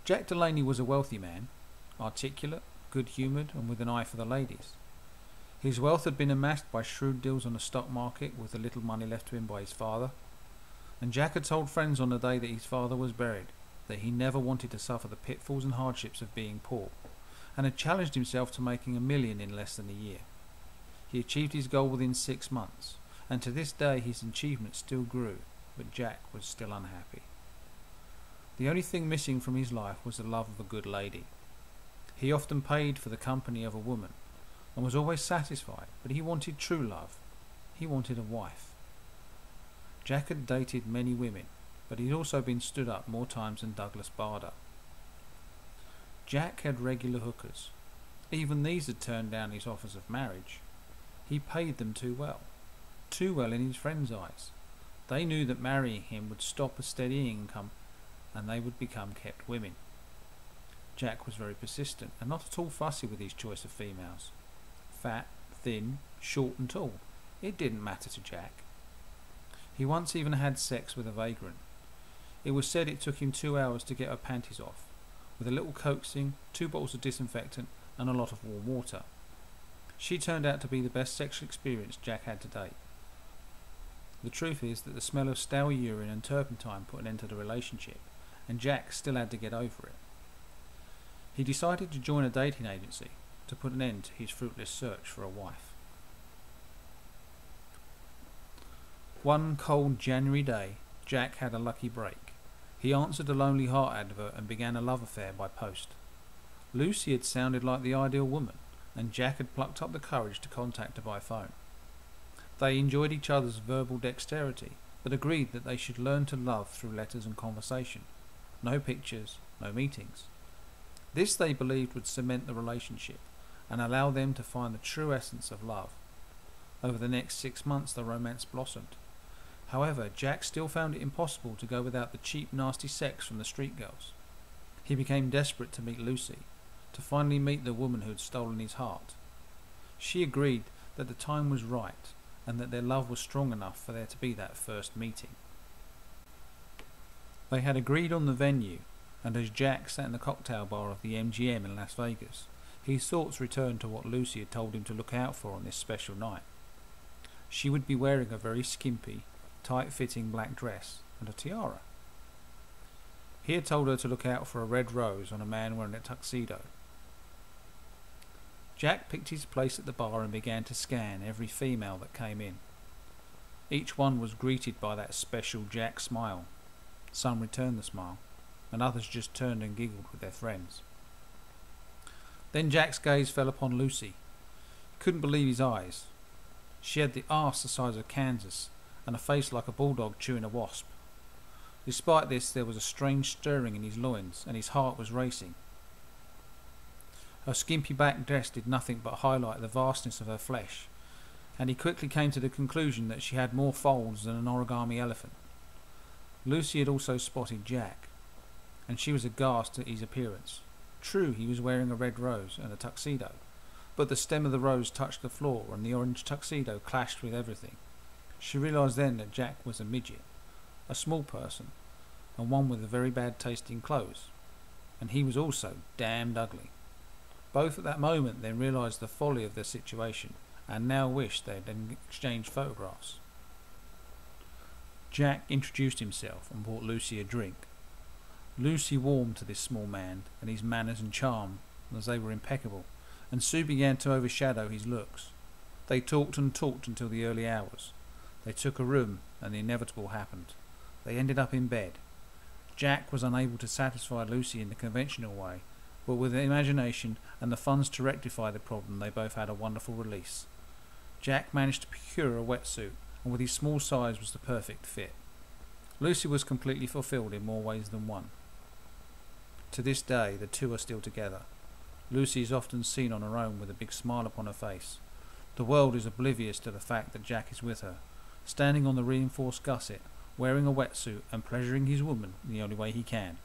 Jack Delaney was a wealthy man, articulate, good-humoured, and with an eye for the ladies. His wealth had been amassed by shrewd deals on the stock market with the little money left to him by his father, and Jack had told friends on the day that his father was buried that he never wanted to suffer the pitfalls and hardships of being poor, and had challenged himself to making $1 million in less than a year. He achieved his goal within 6 months, and to this day his achievement still grew, but Jack was still unhappy. The only thing missing from his life was the love of a good lady. He often paid for the company of a woman, and was always satisfied, but he wanted true love. He wanted a wife. Jack had dated many women, but he'd also been stood up more times than Douglas Bader. Jack had regular hookers. Even these had turned down his offers of marriage. He paid them too well in his friends' eyes. They knew that marrying him would stop a steady income, and they would become kept women. Jack was very persistent, and not at all fussy with his choice of females. Fat, thin, short and tall, it didn't matter to Jack. He once even had sex with a vagrant. It was said it took him 2 hours to get her panties off, with a little coaxing, 2 bottles of disinfectant and a lot of warm water. She turned out to be the best sexual experience Jack had to date. The truth is that the smell of stale urine and turpentine put an end to the relationship, and Jack still had to get over it. He decided to join a dating agency to put an end to his fruitless search for a wife. One cold January day, Jack had a lucky break. He answered a Lonely Heart advert and began a love affair by post. Lucy had sounded like the ideal woman, and Jack had plucked up the courage to contact her by phone. They enjoyed each other's verbal dexterity, but agreed that they should learn to love through letters and conversation. No pictures, no meetings. This they believed would cement the relationship and allow them to find the true essence of love. Over the next 6 months the romance blossomed. However, Jack still found it impossible to go without the cheap, nasty sex from the street girls. He became desperate to meet Lucy, to finally meet the woman who had stolen his heart. She agreed that the time was right, and that their love was strong enough for there to be that first meeting. They had agreed on the venue, and as Jack sat in the cocktail bar of the MGM in Las Vegas, his thoughts returned to what Lucy had told him to look out for on this special night. She would be wearing a very skimpy, tight-fitting black dress and a tiara. He had told her to look out for a red rose on a man wearing a tuxedo. Jack picked his place at the bar and began to scan every female that came in. Each one was greeted by that special Jack smile. Some returned the smile, and others just turned and giggled with their friends. Then Jack's gaze fell upon Lucy. He couldn't believe his eyes. She had the arse the size of Kansas, and a face like a bulldog chewing a wasp. Despite this, there was a strange stirring in his loins, and his heart was racing. Her skimpy back dress did nothing but highlight the vastness of her flesh, and he quickly came to the conclusion that she had more folds than an origami elephant. Lucy had also spotted Jack, and she was aghast at his appearance. True, he was wearing a red rose and a tuxedo, but the stem of the rose touched the floor and the orange tuxedo clashed with everything. She realised then that Jack was a midget, a small person, and one with very bad tasting clothes, and he was also damned ugly. Both at that moment then realised the folly of their situation, and now wished they had exchanged photographs. Jack introduced himself and bought Lucy a drink. Lucy warmed to this small man and his manners and charm, as they were impeccable, and soon began to overshadow his looks. They talked and talked until the early hours. They took a room, and the inevitable happened. They ended up in bed. Jack was unable to satisfy Lucy in the conventional way, but with the imagination and the funds to rectify the problem they both had a wonderful release. Jack managed to procure a wetsuit, and with his small size was the perfect fit. Lucy was completely fulfilled in more ways than one. To this day the two are still together. Lucy is often seen on her own with a big smile upon her face. The world is oblivious to the fact that Jack is with her, standing on the reinforced gusset, wearing a wetsuit and pleasuring his woman in the only way he can.